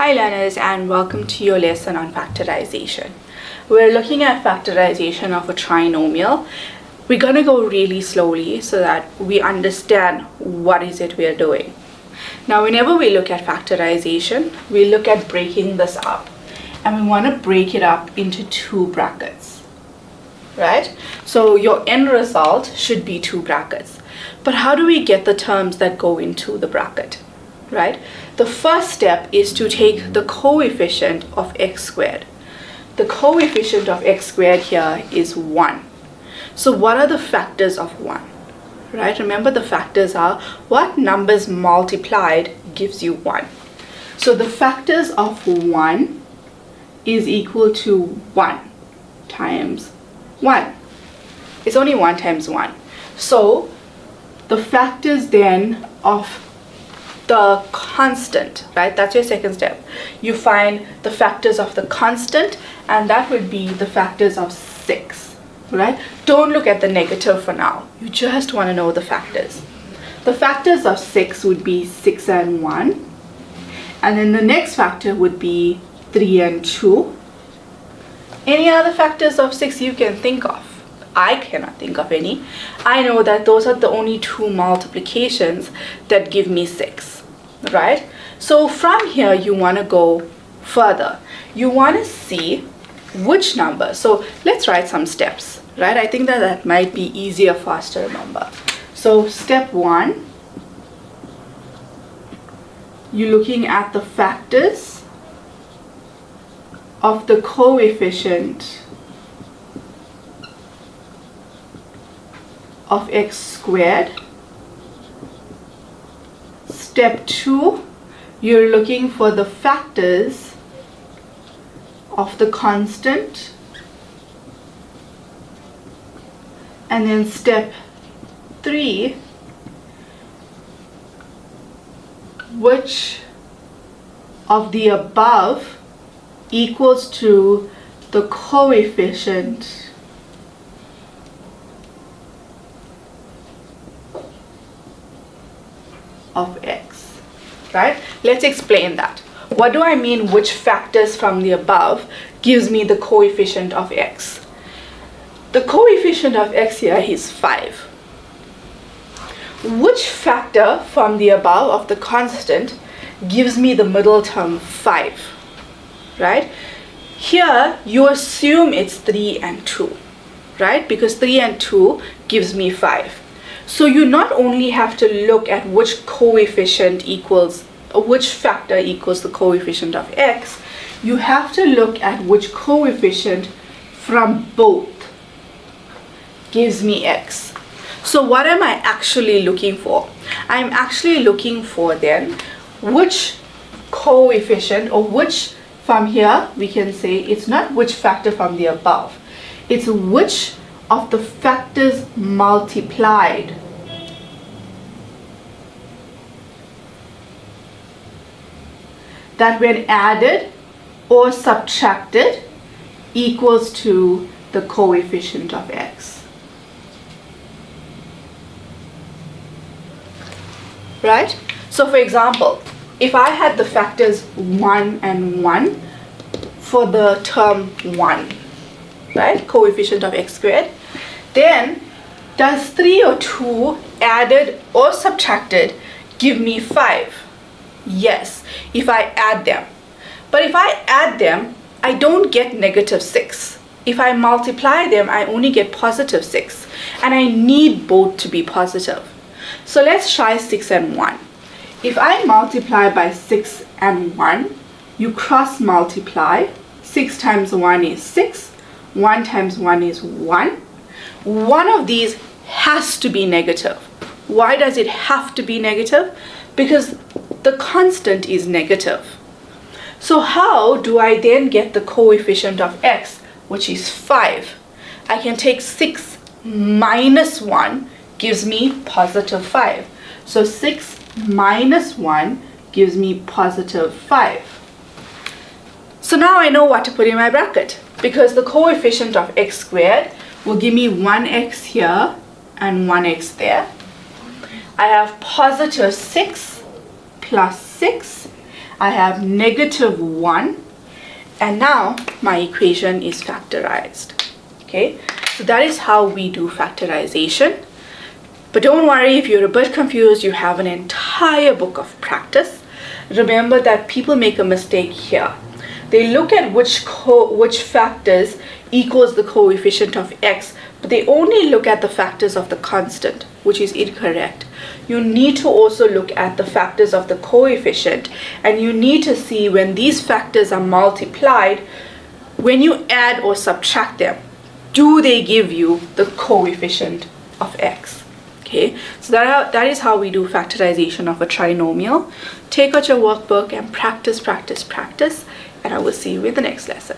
Hi learners, and welcome to your lesson on factorization. We're looking at factorization of a trinomial. We're going to go really slowly so that we understand what is it we're doing. Now whenever we look at factorization, we look at breaking this up, and we want to break it up into two brackets, right? So your end result should be two brackets. But how do we get the terms that go into the bracket? Right? The first step is to take the coefficient of x squared. The coefficient of x squared here is 1. So what are the factors of 1? Right? Remember, the factors are what numbers multiplied gives you 1. So the factors of 1 is equal to 1 times 1. It's only 1 times 1. So the factors then of the constant, right? That's your second step. You find the factors of the constant, and that would be the factors of 6, right? Don't look at the negative for now. You just want to know the factors. The factors of 6 would be 6 and 1. And then the next factor would be 3 and 2. Any other factors of 6 you can think of? I cannot think of any. I know that those are the only two multiplications that give me 6, right? So from here you want to go further. You want to see which number. So let's write some steps, right? I think that might be easier for us to remember. So step 1, you're looking at the factors of the coefficient of x squared. Step 2, you're looking for the factors of the constant. And then step 3, which of the above equals to the coefficient of x, right? Let's explain that. What do I mean which factors from the above gives me the coefficient of x? The coefficient of x here is 5. Which factor from the above of the constant gives me the middle term 5, right? Here you assume it's 3 and 2, right? Because 3 and 2 gives me 5. So you not only have to look at which coefficient equals, or which factor equals the coefficient of x, you have to look at which coefficient from both gives me x. So what am I actually looking for? I'm actually looking for then which coefficient, or which, from here we can say it's not which factor from the above, it's which of the factors multiplied that when added or subtracted equals to the coefficient of x. Right? So for example, if I had the factors 1 and 1 for the term 1, right, coefficient of x squared, then does 3 or 2 added or subtracted give me 5? Yes, if I add them. But if I add them, I don't get negative 6. If I multiply them, I only get positive 6. And I need both to be positive. So let's try 6 and 1. If I multiply by 6 and 1, you cross multiply. 6 times 1 is 6. 1 times 1 is 1. One of these has to be negative. Why does it have to be negative? Because the constant is negative. So how do I then get the coefficient of x, which is 5? I can take 6 minus 1 gives me positive 5. So 6 minus 1 gives me positive 5. So now I know what to put in my bracket, because the coefficient of x squared will give me 1x here and 1x there. I have positive 6 plus 6, I have -1, and now my equation is factorized. Okay, so that is how we do factorization. But don't worry if you're a bit confused, you have an entire book of practice. Remember that people make a mistake here. They look at which factors equals the coefficient of x, but they only look at the factors of the constant, which is incorrect. You need to also look at the factors of the coefficient, and you need to see when these factors are multiplied, when you add or subtract them, do they give you the coefficient of x? Okay, so that is how we do factorization of a trinomial. Take out your workbook and practice, practice, practice, and I will see you in the next lesson.